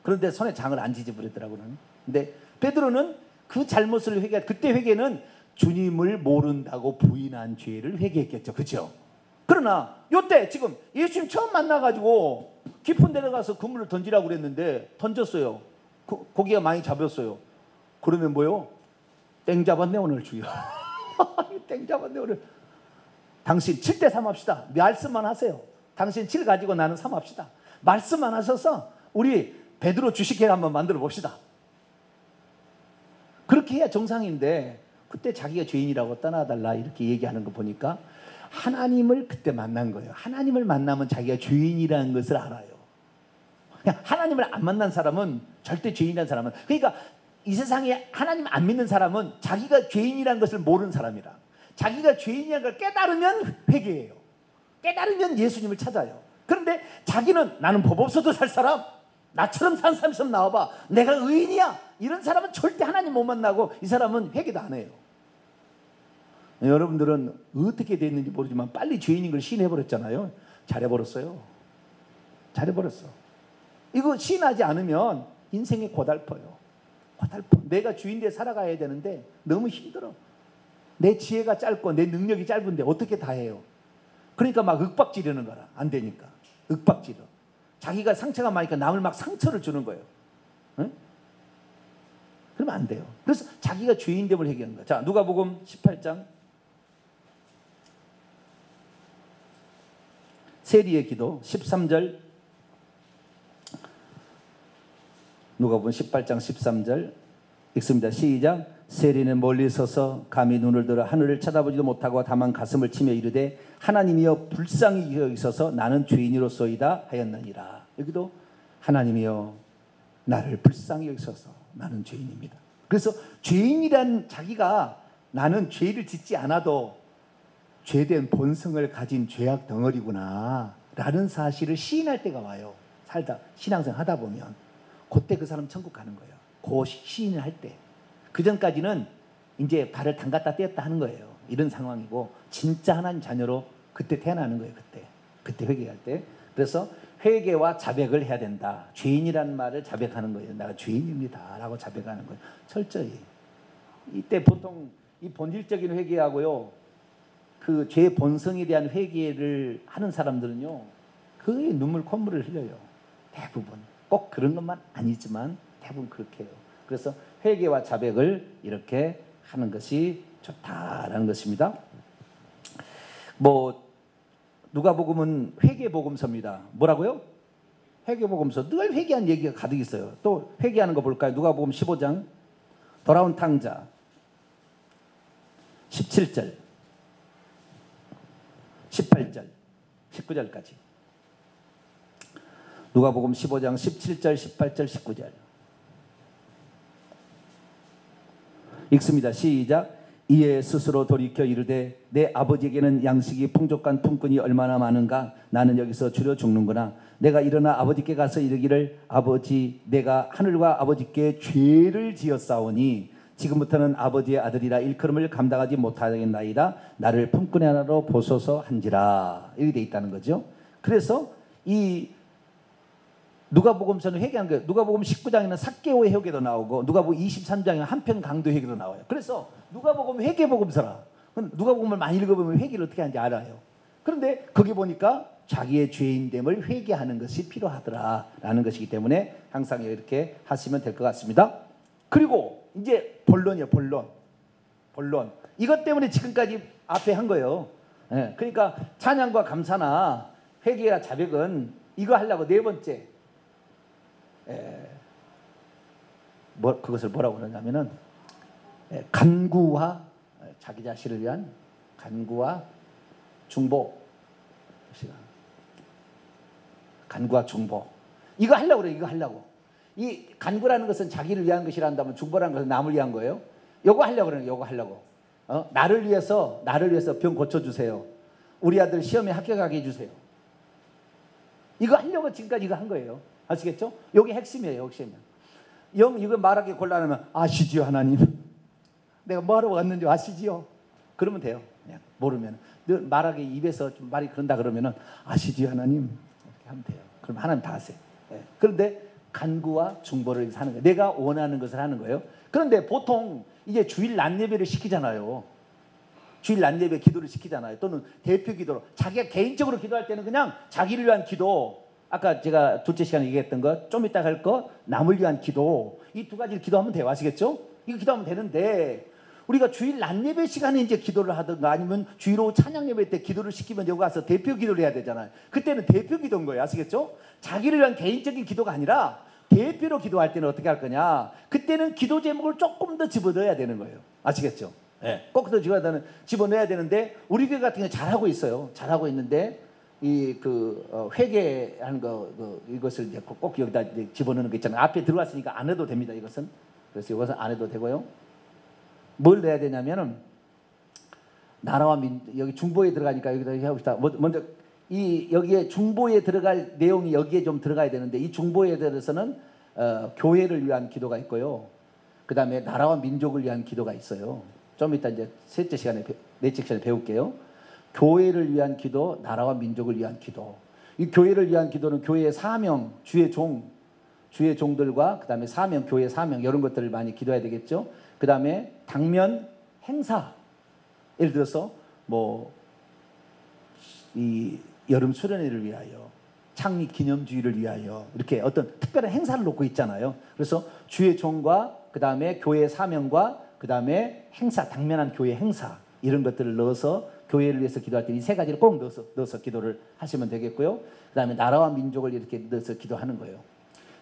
그런데 손에 장을 안 지져버리더라고요. 근데 베드로는 그 잘못을 그때 회개는 주님을 모른다고 부인한 죄를 회개했겠죠. 그렇죠? 그러나 요때 지금 예수님 처음 만나가지고 깊은 데 가서 그물을 던지라고 그랬는데 던졌어요. 고기가 많이 잡혔어요. 그러면 뭐요? 땡 잡았네 오늘 주여. 땡 잡았네 오늘. 당신 7대3 합시다. 말씀만 하세요. 당신 7 가지고 나는 3 합시다. 말씀만 하셔서 우리 베드로 주식회 한번 만들어 봅시다. 그렇게 해야 정상인데 그때 자기가 죄인이라고 떠나달라 이렇게 얘기하는 거 보니까 하나님을 그때 만난 거예요. 하나님을 만나면 자기가 죄인이라는 것을 알아요. 그냥 하나님을 안 만난 사람은 절대 죄인이라는 사람은, 그러니까 이 세상에 하나님 안 믿는 사람은 자기가 죄인이라는 것을 모르는 사람이라. 자기가 죄인이라는 걸 깨달으면 회개해요. 깨달으면 예수님을 찾아요. 그런데 자기는 나는 법 없어도 살 사람, 나처럼 산 사람 있으면 나와봐, 내가 의인이야, 이런 사람은 절대 하나님 못 만나고 이 사람은 회개도 안 해요. 여러분들은 어떻게 됐는지 모르지만 빨리 죄인인 걸 시인해버렸잖아요. 잘해버렸어요. 잘해버렸어. 이거 시인하지 않으면 인생이 고달퍼요. 고달퍼. 내가 주인되어 살아가야 되는데 너무 힘들어. 내 지혜가 짧고 내 능력이 짧은데 어떻게 다 해요. 그러니까 막 윽박지르는 거라. 안 되니까 윽박지르. 자기가 상처가 많으니까 남을 막 상처를 주는 거예요. 응? 그러면 안 돼요. 그래서 자기가 죄인됨을 회개하는 거야. 자, 누가복음 18장 세리의 기도 13절. 누가복음 18장 13절 읽습니다. 시작. 세리는 멀리 서서 감히 눈을 들어 하늘을 쳐다보지도 못하고 다만 가슴을 치며 이르되 하나님이여 불쌍히 여기소서 나는 죄인이로소이다 하였느니라. 여기도 하나님이여 나를 불쌍히 여기소서 나는 죄인입니다. 그래서 죄인이란 자기가 나는 죄를 짓지 않아도 죄된 본성을 가진 죄악 덩어리구나 라는 사실을 시인할 때가 와요. 살다 신앙생활 하다 보면 그때 그 사람 천국 가는 거예요. 그 시인을 할 때. 그 전까지는 이제 발을 담갔다 떼었다 하는 거예요. 이런 상황이고 진짜 하나님 자녀로 그때 태어나는 거예요. 그때 회개할 때. 그래서 회개와 자백을 해야 된다. 죄인이라는 말을 자백하는 거예요. 내가 죄인입니다 라고 자백하는 거예요. 철저히. 이때 보통 이 본질적인 회개하고요, 그 죄의 본성에 대한 회개를 하는 사람들은요 거의 눈물 콧물을 흘려요. 대부분. 꼭 그런 것만 아니지만 대부분 그렇게 해요. 그래서 회개와 자백을 이렇게 하는 것이 좋다라는 것입니다. 뭐 누가복음은 회개복음서입니다. 뭐라고요? 회개복음서. 늘 회개한 얘기가 가득 있어요. 또 회개하는 거 볼까요? 누가복음 15장 돌아온 탕자 17절 18절 19절까지. 누가복음 15장 17절 18절 19절 읽습니다. 시작. 이에 스스로 돌이켜 이르되 내 아버지에게는 양식이 풍족한 품꾼이 얼마나 많은가. 나는 여기서 줄여 죽는구나. 내가 일어나 아버지께 가서 이르기를 아버지 내가 하늘과 아버지께 죄를 지었사오니 지금부터는 아버지의 아들이라 일컬음을 감당하지 못하겠나이다. 나를 품꾼의 하나로 보소서 한지라. 이렇게 돼 있다는 거죠. 그래서 이 누가복음서는 회개한 거예요. 누가복음 19장에는 삭개오의 회개도 나오고 누가복음 23장에는 한편 강도 회개도 나와요. 그래서 누가복음 회개복음서라. 누가복음을 많이 읽어보면 회개를 어떻게 하는지 알아요. 그런데 거기 보니까 자기의 죄인됨을 회개하는 것이 필요하더라라는 것이기 때문에 항상 이렇게 하시면 될 것 같습니다. 그리고 이제 본론이에요. 본론. 이것 때문에 지금까지 앞에 한 거예요. 네. 그러니까 찬양과 감사나 회개와 자백은 이거 하려고 네 번째. 그것을 뭐라고 그러냐면은 간구와 자기 자신을 위한 간구와 중보. 간구와 중보. 이거 하려고 그래요. 이거 하려고. 이 간구라는 것은 자기를 위한 것이라 한다면 중보라는 것은 남을 위한 거예요. 요거 하려고 그러는 거예요. 요거 하려고. 나를 위해서 병 고쳐주세요. 우리 아들 시험에 합격하게 해주세요. 이거 하려고 지금까지 이거 한 거예요. 아시겠죠? 요게 핵심이에요. 핵심이야. 영 이거 말하기 곤란하면 아시지요 하나님. 내가 뭐하러 왔는지 아시지요? 그러면 돼요. 그냥 모르면 늘 말하기 입에서 좀 말이 그런다 그러면은 아시지요 하나님 이렇게 하면 돼요. 그럼 하나님 다 하세요. 네. 그런데 간구와 중보를 하는 거예요. 내가 원하는 것을 하는 거예요. 그런데 보통 이제 주일 낮 예배를 시키잖아요. 주일 낮 예배 기도를 시키잖아요. 또는 대표 기도로 자기가 개인적으로 기도할 때는 그냥 자기를 위한 기도, 아까 제가 둘째 시간에 얘기했던 거, 좀 이따 할 거, 남을 위한 기도, 이 두 가지를 기도하면 돼요. 아시겠죠? 이거 기도하면 되는데 우리가 주일 낮 예배 시간에 이제 기도를 하든가 아니면 주일 오후 찬양 예배 때 기도를 시키면 여기 와서 대표 기도를 해야 되잖아요. 그때는 대표 기도인 거예요. 아시겠죠? 자기를 위한 개인적인 기도가 아니라 대표로 기도할 때는 어떻게 할 거냐? 그때는 기도 제목을 조금 더 집어넣어야 되는 거예요. 아시겠죠? 네. 꼭 더 집어넣어야 되는데 우리 교회 같은 경우 잘하고 있어요. 잘하고 있는데 이 회개하는 거 이것을 이제 꼭 여기다 이제 집어넣는 거 있잖아요. 앞에 들어왔으니까 안 해도 됩니다. 이것은. 그래서 이것은 안 해도 되고요. 뭘 넣어야 되냐면은 나라와 여기 중보에 들어가니까 여기다 해봅시다. 먼저 여기에 중보에 들어갈 내용이 여기에 좀 들어가야 되는데 이 중보에 대해서는 교회를 위한 기도가 있고요. 그 다음에 나라와 민족을 위한 기도가 있어요. 좀 이따 이제 넷째 시간에 배울게요. 교회를 위한 기도, 나라와 민족을 위한 기도. 이 교회를 위한 기도는 교회의 사명, 주의 종들과 그 다음에 사명, 교회 사명 이런 것들을 많이 기도해야 되겠죠. 그 다음에 당면 행사. 예를 들어서 이 여름 수련회를 위하여, 창립 기념주의를 위하여 이렇게 어떤 특별한 행사를 놓고 있잖아요. 그래서 주의 종과 그 다음에 교회 사명과 그 다음에 행사, 당면한 교회 행사 이런 것들을 넣어서 교회를 위해서 기도할 때 이 세 가지를 꼭 넣어서 기도를 하시면 되겠고요. 그 다음에 나라와 민족을 이렇게 넣어서 기도하는 거예요.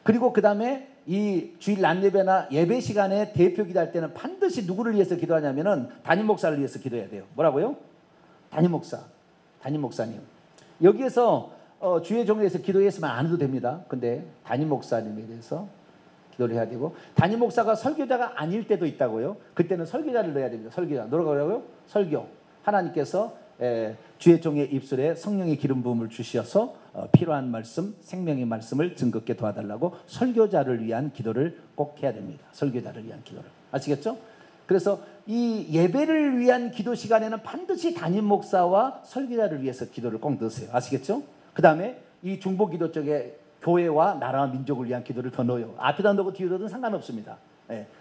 그리고 그 다음에 이 주일 낮 예배나 예배 시간에 대표 기도할 때는 반드시 누구를 위해서 기도하냐면은 담임 목사를 위해서 기도해야 돼요. 뭐라고요? 담임 목사님. 여기에서 주의 종에 대해서 기도했으면 안 해도 됩니다. 근데 담임 목사님에 대해서 기도를 해야 되고, 담임 목사가 설교자가 아닐 때도 있다고요. 그때는 설교자를 넣어야 됩니다. 설교자. 뭐라고 하라고요? 설교. 하나님께서 주의 종의 입술에 성령의 기름 부음을 주셔서 필요한 말씀, 생명의 말씀을 증거케 도와달라고 설교자를 위한 기도를 꼭 해야 됩니다. 설교자를 위한 기도를. 아시겠죠? 그래서 이 예배를 위한 기도 시간에는 반드시 담임 목사와 설교자를 위해서 기도를 꼭 넣으세요. 아시겠죠? 그 다음에 이 중보 기도 쪽에 교회와 나라와 민족을 위한 기도를 더 넣어요. 앞에다 넣고 뒤에다 넣어도 상관없습니다.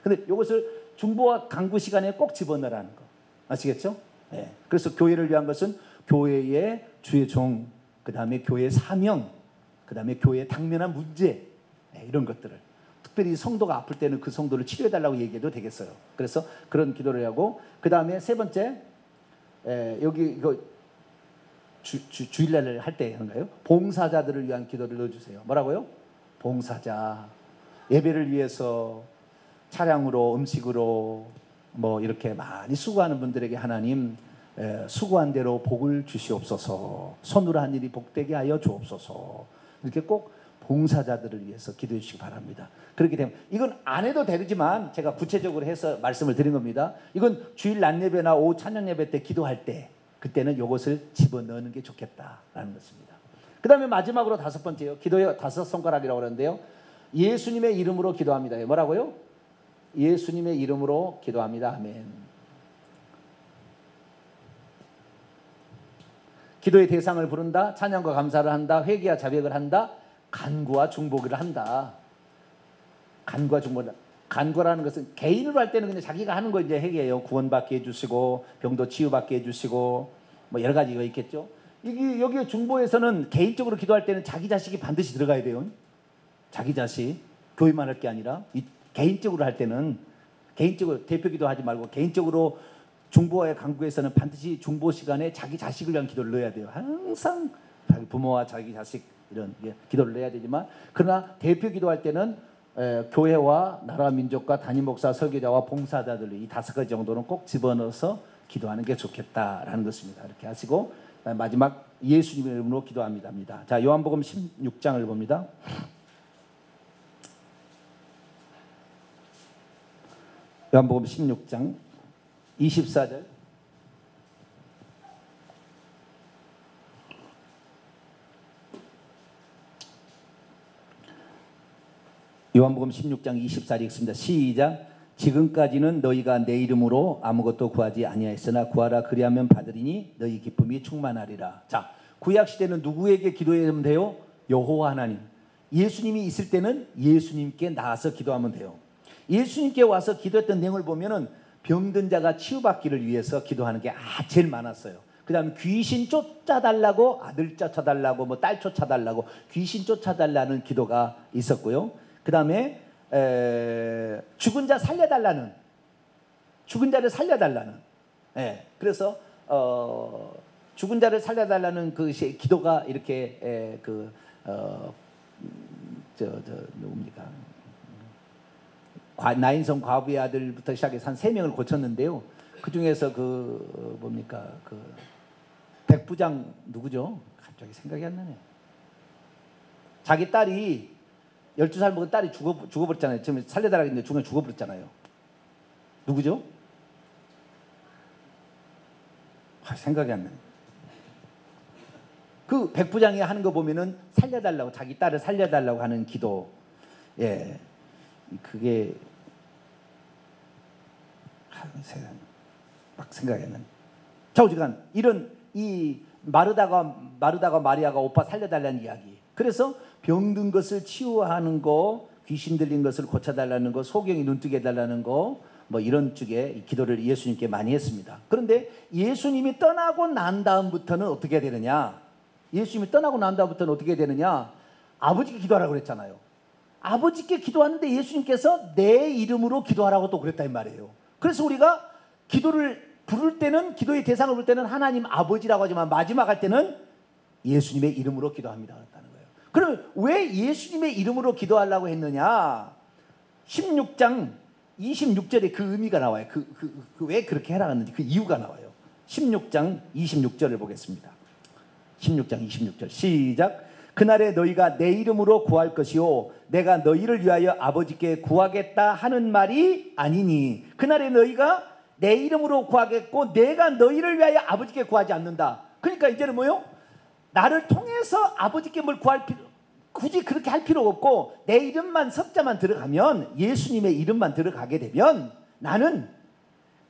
근데 이것을 중보와 강구 시간에 꼭 집어넣으라는 거. 아시겠죠? 그래서 교회를 위한 것은 교회의 주의 종, 그 다음에 교회의 사명, 그 다음에 교회의 당면한 문제, 이런 것들을 특별히 성도가 아플 때는 그 성도를 치료해달라고 얘기해도 되겠어요. 그래서 그런 기도를 하고, 그 다음에 세 번째, 여기 이거 주일날을 할 때 하는가요? 봉사자들을 위한 기도를 넣어주세요. 뭐라고요? 봉사자. 예배를 위해서 차량으로, 음식으로 이렇게 많이 수고하는 분들에게 하나님 수고한 대로 복을 주시옵소서. 손으로 한 일이 복되게 하여 주옵소서. 이렇게 꼭 봉사자들을 위해서 기도해 주시기 바랍니다. 그렇게 되면 이건 안 해도 되지만 제가 구체적으로 해서 말씀을 드린 겁니다. 이건 주일 낮 예배나 오후 찬양 예배 때 기도할 때 그때는 이것을 집어넣는 게 좋겠다라는 것입니다. 그 다음에 마지막으로 다섯 번째요. 기도의 다섯 손가락이라고 하는데요. 예수님의 이름으로 기도합니다. 뭐라고요? 예수님의 이름으로 기도합니다. 아멘. 기도의 대상을 부른다. 찬양과 감사를 한다. 회개와 자백을 한다. 간구와 중보기를 한다. 간구와 중보다. 간구라는 것은 개인으로 할 때는 그냥 자기가 하는 거 이제 회개예요. 구원받게 해주시고 병도 치유받게 해주시고 여러 가지가 있겠죠. 여기 중보에서는 개인적으로 기도할 때는 자기 자식이 반드시 들어가야 돼요. 자기 자식 교회만 할 게 아니라 개인적으로 할 때는 개인적으로 대표 기도하지 말고 개인적으로 중보와의 간구에서는 반드시 중보 시간에 자기 자식을 위한 기도를 넣어야 돼요. 항상 자기 부모와 자기 자식 이런 기도를 넣어야 되지만, 그러나 대표 기도할 때는 교회와 나라 민족과 담임 목사 설교자와 봉사자들 이 다섯 가지 정도는 꼭 집어넣어서 기도하는 게 좋겠다라는 것입니다. 이렇게 하시고 마지막 예수님의 이름으로 기도합니다. 자, 요한복음 16장을 봅니다. 요한복음 16장 24절. 요한복음 16장 24절 읽습니다. 시작. 지금까지는 너희가 내 이름으로 아무것도 구하지 아니하였으나 구하라 그리하면 받으리니 너희 기쁨이 충만하리라. 자, 구약 시대는 누구에게 기도하면 돼요? 여호와 하나님. 예수님이 있을 때는 예수님께 나와서 기도하면 돼요. 예수님께 와서 기도했던 내용을 보면은 병든 자가 치유받기를 위해서 기도하는 게 제일 많았어요. 그 다음에 귀신 쫓아달라고, 아들 쫓아달라고, 뭐 딸 쫓아달라고, 귀신 쫓아달라는 기도가 있었고요. 그 다음에 죽은 자 살려달라는, 죽은 자를 살려달라는, 그래서 죽은 자를 살려달라는 그 기도가 이렇게 누굽니까? 나인성 과부의 아들부터 시작해서 한 3명을 고쳤는데요. 그 중에서 뭡니까? 백부장 누구죠? 갑자기 생각이 안 나네. 자기 딸이 12살 먹은 딸이 죽어버렸잖아요. 지금 살려달라고 했는데 중간에 죽어버렸잖아요. 누구죠? 생각이 안 나네. 그 백부장이 하는 거 보면은 살려달라고, 자기 딸을 살려달라고 하는 기도. 그게 막 생각이 안 나네. 좌우지간 이런 이 마르다가 마리아가 오빠 살려달라는 이야기. 그래서 병든 것을 치유하는 거, 귀신 들린 것을 고쳐달라는 거, 소경이 눈뜨게 해달라는 거, 뭐 이런 쪽에 기도를 예수님께 많이 했습니다. 그런데 예수님이 떠나고 난 다음부터는 어떻게 되느냐? 예수님이 떠나고 난 다음부터는 어떻게 되느냐? 아버지께 기도하라고 그랬잖아요. 아버지께 기도하는데 예수님께서 내 이름으로 기도하라고 또 그랬단 말이에요. 그래서 우리가 기도를 부를 때는, 기도의 대상을 부를 때는 하나님 아버지라고 하지만 마지막 할 때는 예수님의 이름으로 기도합니다. 그럼 왜 예수님의 이름으로 기도하려고 했느냐? 16장 26절에 그 의미가 나와요. 왜 그렇게 해라 했는지 그 이유가 나와요. 16장 26절을 보겠습니다. 16장 26절 시작. 그날에 너희가 내 이름으로 구할 것이요 내가 너희를 위하여 아버지께 구하겠다 하는 말이 아니니. 그날에 너희가 내 이름으로 구하겠고 내가 너희를 위하여 아버지께 구하지 않는다. 그러니까 이제는 뭐요? 나를 통해서 아버지께 뭘 구할 굳이 그렇게 할 필요 없고 내 이름만 석자만 들어가면, 예수님의 이름만 들어가게 되면 나는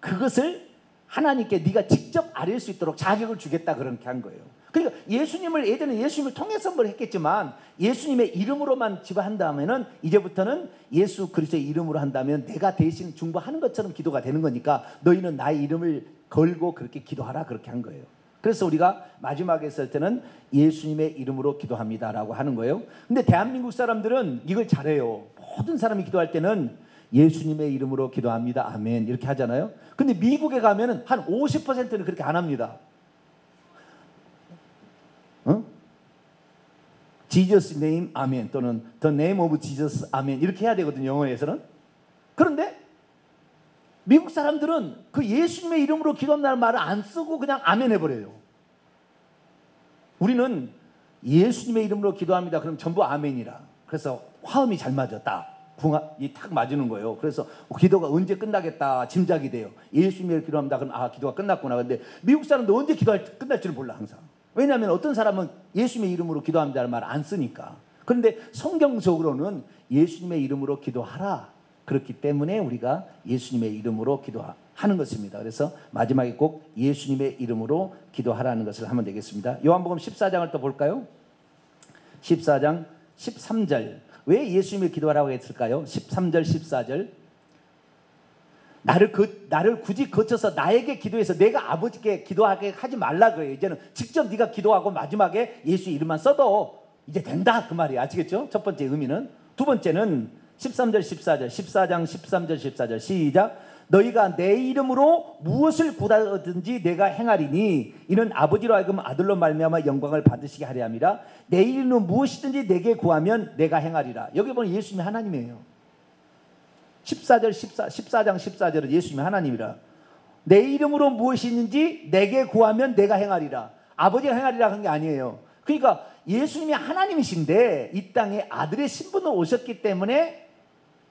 그것을 하나님께 네가 직접 아뢰 수 있도록 자격을 주겠다, 그렇게 한 거예요. 그러니까 예전에는 예수님을 통해서 뭘 했겠지만 예수님의 이름으로만 지도한다면은 이제부터는 예수 그리스도의 이름으로 한다면 내가 대신 중보하는 것처럼 기도가 되는 거니까 너희는 나의 이름을 걸고 그렇게 기도하라, 그렇게 한 거예요. 그래서 우리가 마지막에 했을 때는 예수님의 이름으로 기도합니다라고 하는 거예요. 근데 대한민국 사람들은 이걸 잘해요. 모든 사람이 기도할 때는 예수님의 이름으로 기도합니다. 아멘. 이렇게 하잖아요. 근데 미국에 가면은 한 50%는 그렇게 안 합니다. Jesus name, 아멘. 또는 the name of Jesus, 아멘. 이렇게 해야 되거든요, 영어에서는. 그런데 미국 사람들은 그 예수님의 이름으로 기도한다는 말을 안 쓰고 그냥 아멘 해버려요. 우리는 예수님의 이름으로 기도합니다. 그럼 전부 아멘이라. 그래서 화음이 잘 맞아. 딱 맞는 거예요. 그래서 기도가 언제 끝나겠다 짐작이 돼요. 예수님의 기도합니다. 그럼 기도가 끝났구나. 근데 미국 사람도 언제 끝날지를 몰라, 항상. 왜냐하면 어떤 사람은 예수님의 이름으로 기도합니다는 말을 안 쓰니까. 그런데 성경적으로는 예수님의 이름으로 기도하라. 그렇기 때문에 우리가 예수님의 이름으로 기도하는 것입니다. 그래서 마지막에 꼭 예수님의 이름으로 기도하라는 것을 하면 되겠습니다. 요한복음 14장을 또 볼까요? 14장 13절. 왜 예수님을 기도하라고 했을까요? 13절 14절. 나를 굳이 거쳐서 나에게 기도해서 내가 아버지께 기도하게 하지 말라 그래요. 이제는 직접 네가 기도하고 마지막에 예수 이름만 써도 이제 된다, 그 말이에요. 아시겠죠? 첫 번째 의미는. 두 번째는 13절 14절 14장 13절 14절 시작. 너희가 내 이름으로 무엇을 구하든지 내가 행하리니 이는 아버지로 하여금 아들로 말미암아 영광을 받으시게 하려 함이라. 내 이름으로 무엇이든지 내게 구하면 내가 행하리라. 여기 보면 예수님이 하나님이에요. 14장 14절은 예수님이 하나님이라. 내 이름으로 무엇이 있는지 내게 구하면 내가 행하리라. 아버지가 행하리라 한 게 아니에요. 그러니까 예수님이 하나님이신데 이 땅에 아들의 신분으로 오셨기 때문에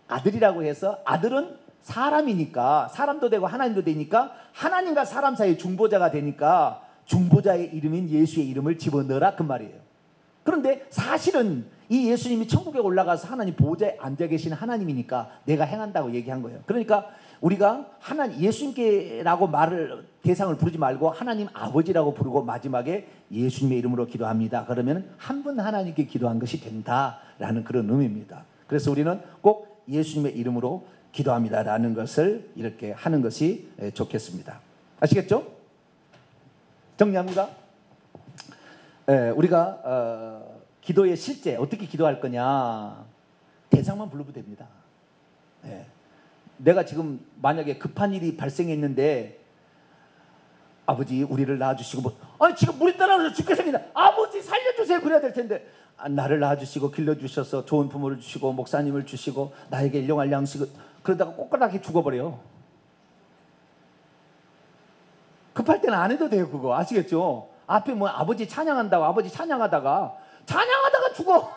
아들이라고 해서, 아들은 사람이니까, 사람도 되고 하나님도 되니까 하나님과 사람 사이의 중보자가 되니까 중보자의 이름인 예수의 이름을 집어넣으라 그 말이에요. 그런데 사실은 이 예수님이 천국에 올라가서 하나님 보좌에 앉아 계신 하나님이니까 내가 행한다고 얘기한 거예요. 그러니까 우리가 하나님 예수님께라고 말을 대상을 부르지 말고 하나님 아버지라고 부르고 마지막에 예수님의 이름으로 기도합니다. 그러면 한 분 하나님께 기도한 것이 된다라는 그런 의미입니다. 그래서 우리는 꼭 예수님의 이름으로 기도합니다라는 것을 이렇게 하는 것이 좋겠습니다. 아시겠죠? 정리합니다. 우리가 기도의 실제 어떻게 기도할 거냐, 대상만 불러도 됩니다. 내가 지금 만약에 급한 일이 발생했는데 아버지 우리를 낳아주시고 지금 물이 따라서 죽겠습니다. 아버지 살려주세요 그래야 될 텐데 나를 낳아주시고 길러주셔서 좋은 부모를 주시고 목사님을 주시고 나에게 일용할 양식을, 그러다가 꼬꾸라기 죽어버려. 급할 때는 안 해도 돼요. 그거 아시겠죠? 앞에 뭐 아버지 찬양한다고 아버지 찬양하다가 죽어.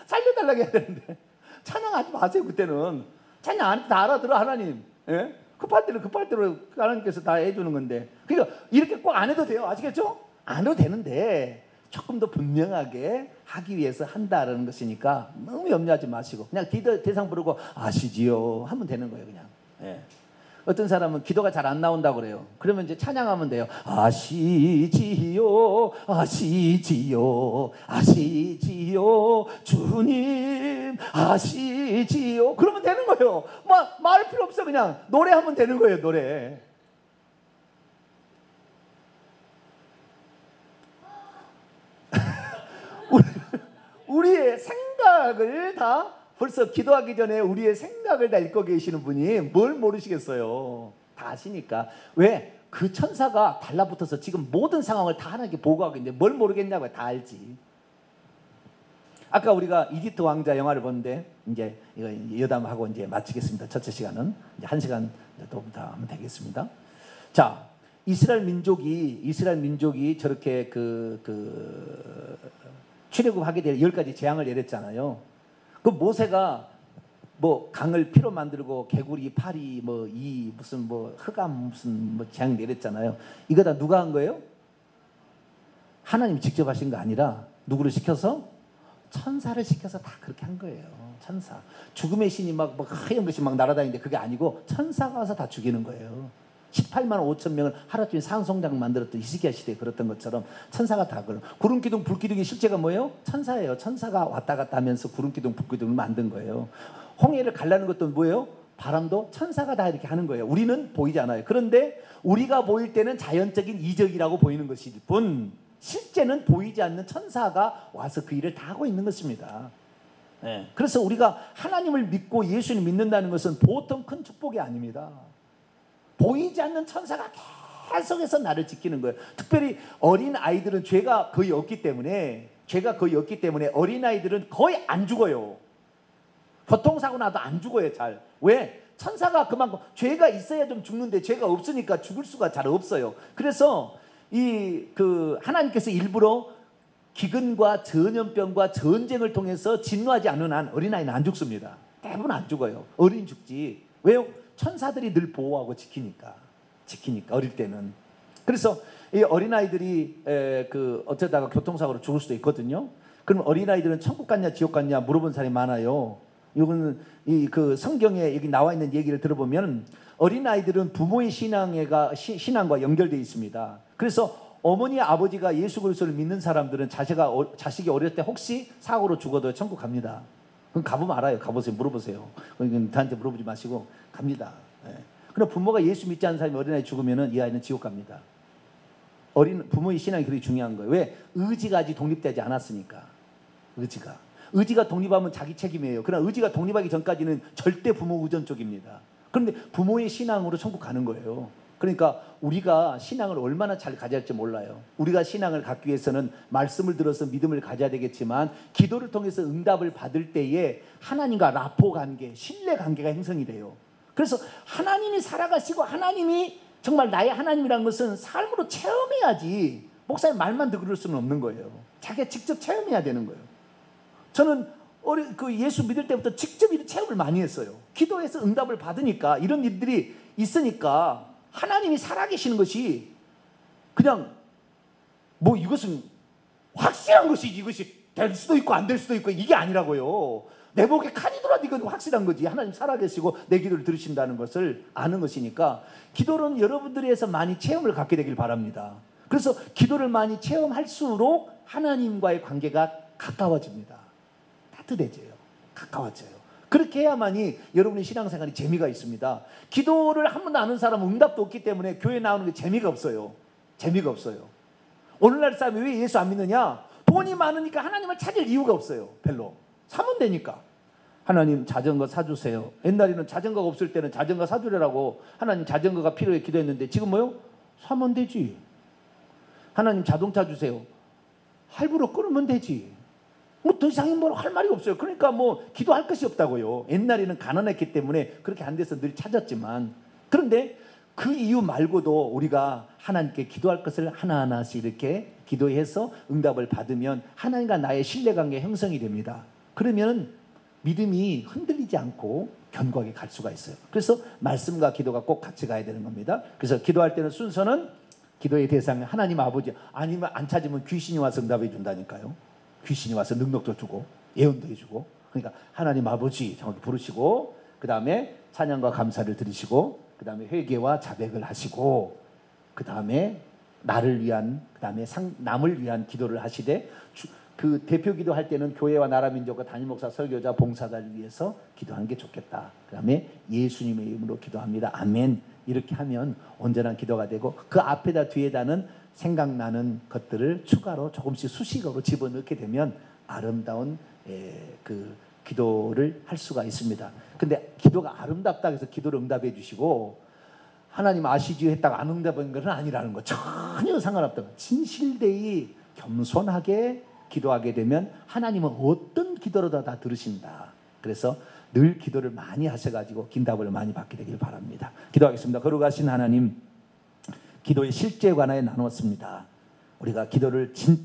살려달라고 해야 되는데 찬양하지 마세요. 그때는 찬양 안 해도 다 알아들어 하나님. 예? 급할 때는 급할 대로 하나님께서 다 해주는 건데, 그러니까 이렇게 꼭 안 해도 돼요. 아시겠죠? 안 해도 되는데 조금 더 분명하게 하기 위해서 한다는 것이니까 너무 염려하지 마시고 그냥 대상 부르고 아시지요 하면 되는 거예요. 그냥. 예. 어떤 사람은 기도가 잘 안 나온다고 그래요. 그러면 이제 찬양하면 돼요. 아시지요 아시지요 아시지요 주님 아시지요. 그러면 되는 거예요. 말 필요 없어. 그냥 노래하면 되는 거예요. 노래. 우리의 생각을 다 벌써 기도하기 전에 우리의 생각을 다 읽고 계시는 분이 뭘 모르시겠어요. 다 아시니까. 왜? 그 천사가 달라붙어서 지금 모든 상황을 다 하나님께 보고하고 있는데 뭘 모르겠냐고요. 다 알지. 아까 우리가 이집트 왕자 영화를 보는데 이제 이거 여담하고 이제 마치겠습니다. 첫째 시간은 이제 1시간 정도 하면 되겠습니다. 자, 이스라엘 민족이 저렇게 출애굽하게 될 10가지 재앙을 내렸잖아요. 그 모세가 뭐 강을 피로 만들고 개구리, 파리, 무슨 흑암 무슨 재앙 내렸잖아요. 이거 다 누가 한 거예요? 하나님이 직접 하신 거 아니라 누구를 시켜서? 천사를 시켜서 다 그렇게 한 거예요. 천사. 죽음의 신이 막 하얀 것이 막 날아다니는데 그게 아니고 천사가 와서 다 죽이는 거예요. 18만 5천 명을 하루쯤에 산성장 만들었던 히스기야 시대에 그랬던 것처럼 천사가 다 그런. 구름기둥 불기둥의 실제가 뭐예요? 천사예요. 천사가 왔다 갔다 하면서 구름기둥 불기둥을 만든 거예요. 홍해를 갈라는 것도 뭐예요? 바람도 천사가 다 이렇게 하는 거예요. 우리는 보이지 않아요. 그런데 우리가 보일 때는 자연적인 이적이라고 보이는 것일 뿐 실제는 보이지 않는 천사가 와서 그 일을 다 하고 있는 것입니다. 그래서 우리가 하나님을 믿고 예수를 믿는다는 것은 보통 큰 축복이 아닙니다. 보이지 않는 천사가 계속해서 나를 지키는 거예요. 특별히 어린 아이들은 죄가 거의 없기 때문에 어린 아이들은 거의 안 죽어요. 교통사고 나도 안 죽어요. 잘. 왜? 천사가 그만큼 죄가 있어야 좀 죽는데 죄가 없으니까 죽을 수가 잘 없어요. 그래서 하나님께서 일부러 기근과 전염병과 전쟁을 통해서 진노하지 않는 한 어린아이는 안 죽습니다. 대부분 안 죽어요. 어린 죽지. 왜요? 천사들이 늘 보호하고 지키니까 어릴 때는. 그래서 이 어린아이들이 어쩌다가 교통사고로 죽을 수도 있거든요. 그럼 어린아이들은 천국 갔냐 지옥 갔냐 물어본 사람이 많아요. 이거는 성경에 여기 나와 있는 얘기를 들어보면 어린아이들은 부모의 신앙과 연결되어 있습니다. 그래서 어머니 아버지가 예수 그리스도를 믿는 사람들은 자식이 어릴 때 혹시 사고로 죽어도 천국 갑니다. 그럼 가보면 알아요. 가보세요. 물어보세요. 저한테 물어보지 마시고 갑니다. 그럼 부모가 예수 믿지 않는 사람이 어린아이 죽으면 이 아이는 지옥 갑니다. 부모의 신앙이 그렇게 중요한 거예요. 왜? 의지가 아직 독립되지 않았으니까. 의지가 독립하면 자기 책임이에요. 그러나 의지가 독립하기 전까지는 절대 부모 의존 쪽입니다. 그런데 부모의 신앙으로 천국 가는 거예요. 그러니까 우리가 신앙을 얼마나 잘 가져야 할지 몰라요. 우리가 신앙을 갖기 위해서는 말씀을 들어서 믿음을 가져야 되겠지만 기도를 통해서 응답을 받을 때에 하나님과 라포 관계, 신뢰 관계가 형성이 돼요. 그래서 하나님이 살아가시고 하나님이 정말 나의 하나님이라는 것은 삶으로 체험해야지 목사님 말만 들을 수는 없는 거예요. 자기가 직접 체험해야 되는 거예요. 저는 그 예수 믿을 때부터 직접 이런 체험을 많이 했어요. 기도해서 응답을 받으니까 이런 일들이 있으니까 하나님이 살아계시는 것이 그냥 뭐 이것은 확실한 것이지, 이것이 될 수도 있고 안 될 수도 있고 이게 아니라고요. 내 목에 칼이 들어도 이건 확실한 거지. 하나님 살아계시고 내 기도를 들으신다는 것을 아는 것이니까 기도는 여러분들에서 많이 체험을 갖게 되길 바랍니다. 그래서 기도를 많이 체험할수록 하나님과의 관계가 가까워집니다. 따뜻해져요. 가까워져요. 그렇게 해야만이 여러분의 신앙생활이 재미가 있습니다. 기도를 한 번도 안 하는 사람은 응답도 없기 때문에 교회 나오는 게 재미가 없어요. 재미가 없어요. 오늘날 사람이 왜 예수 안 믿느냐? 돈이 많으니까 하나님을 찾을 이유가 없어요. 별로. 사면 되니까. 하나님 자전거 사주세요. 옛날에는 자전거가 없을 때는 자전거 사주려고 하나님 자전거가 필요해 기도했는데 지금 뭐요? 사면 되지. 하나님 자동차 주세요. 할부로 끊으면 되지. 뭐 더 이상은 뭐 할 말이 없어요. 그러니까 뭐 기도할 것이 없다고요. 옛날에는 가난했기 때문에 그렇게 안 돼서 늘 찾았지만, 그런데 그 이유 말고도 우리가 하나님께 기도할 것을 하나하나씩 이렇게 기도해서 응답을 받으면 하나님과 나의 신뢰관계 형성이 됩니다. 그러면 믿음이 흔들리지 않고 견고하게 갈 수가 있어요. 그래서 말씀과 기도가 꼭 같이 가야 되는 겁니다. 그래서 기도할 때는 순서는 기도의 대상은 하나님 아버지, 아니면 안 찾으면 귀신이 와서 응답해 준다니까요. 귀신이 와서 능력도 주고 예언도 해주고. 그러니까 하나님 아버지 정확히 부르시고, 그 다음에 찬양과 감사를 드리시고, 그 다음에 회개와 자백을 하시고, 그 다음에 나를 위한, 그 다음에 남을 위한 기도를 하시되, 그 대표 기도할 때는 교회와 나라 민족과 담임 목사 설교자 봉사자를 위해서 기도하는 게 좋겠다. 그 다음에 예수님의 이름으로 기도합니다. 아멘. 이렇게 하면 온전한 기도가 되고, 그 앞에다 뒤에다는 생각나는 것들을 추가로 조금씩 수식어로 집어넣게 되면 아름다운 그 기도를 할 수가 있습니다. 근데 기도가 아름답다 해서 기도를 응답해 주시고 하나님 아시지요 했다가 안 응답한 것은 아니라는 거. 전혀 상관없다. 진실되이 겸손하게 기도하게 되면 하나님은 어떤 기도로도 다 들으신다. 그래서 늘 기도를 많이 하셔가지고 응답을 많이 받게 되길 바랍니다. 기도하겠습니다. 거룩하신 하나님, 기도의 실제에 관하여 나누었습니다. 우리가 기도를 진짜